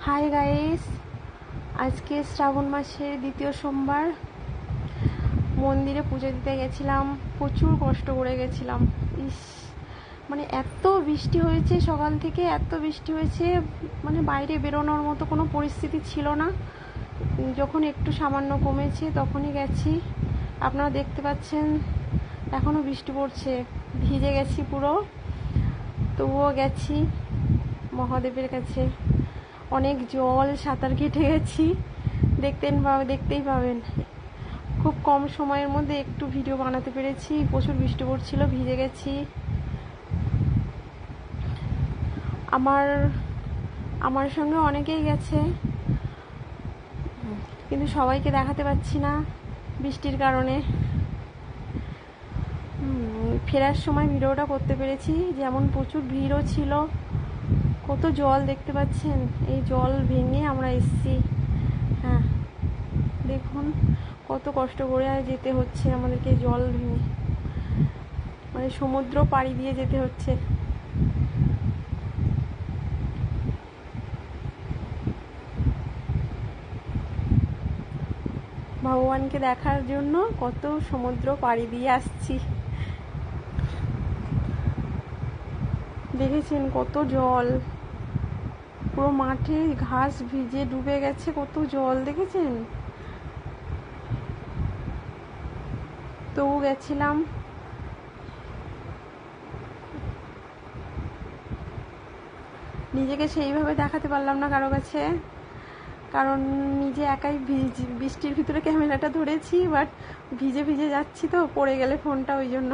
Hi guys, আজকে শ্রাবণ মাসের দ্বিতীয় সোমবার। মন্দিরে পুজো দিতে গেছিলাম, প্রচুর কষ্ট করে গেছিলাম। মানে এত বৃষ্টি হয়েছে সকাল থেকে, এত বৃষ্টি হয়েছে, মানে বাইরে বেরোনোর মতো কোনো পরিস্থিতি ছিল না। যখন একটু সামান্য কমেছে তখনই গেছি। আপনারা দেখতে পাচ্ছেন এখনো বৃষ্টি পড়ছে, ভিজে গেছি পুরো, তবুও গেছি মহাদেবের কাছে। অনেক জল, সাঁতার কেটে গেছি, দেখতেই পাবেন। খুব কম সময়ের মধ্যে একটু ভিডিও বানাতে পেরেছি। প্রচুর বৃষ্টি পড়ছিল, ভিজে গেছি। আমার সঙ্গে অনেকেই গেছে, কিন্তু সবাইকে দেখাতে পারছি না বৃষ্টির কারণে। ফেরার সময় ভিডিওটা করতে পেরেছি, যেমন প্রচুর ভিড়ও ছিল। কত জল দেখতে পাচ্ছেন, এই জল ভেঙে আমরা এসছি। হ্যাঁ, দেখুন কত কষ্ট করে যেতে হচ্ছে আমাদেরকে, জল ভেঙে, মানে সমুদ্র পাড়ি দিয়ে যেতে হচ্ছে। ভগবানকে দেখার জন্য কত সমুদ্র পাড়ি দিয়ে আসছি। দেখেছেন কত জল, পুরো মাঠে ঘাস ভিজে ডুবে গেছে, কত জল দেখেছেন। তবু গেছিলাম। নিজেকে সেইভাবে দেখাতে পারলাম না কারো কাছে, কারণ নিজে একাই বৃষ্টির ভিতরে ক্যামেরাটা ধরেছি, বাট ভিজে যাচ্ছি তো, পড়ে গেলে ফোনটা, ওই জন্য।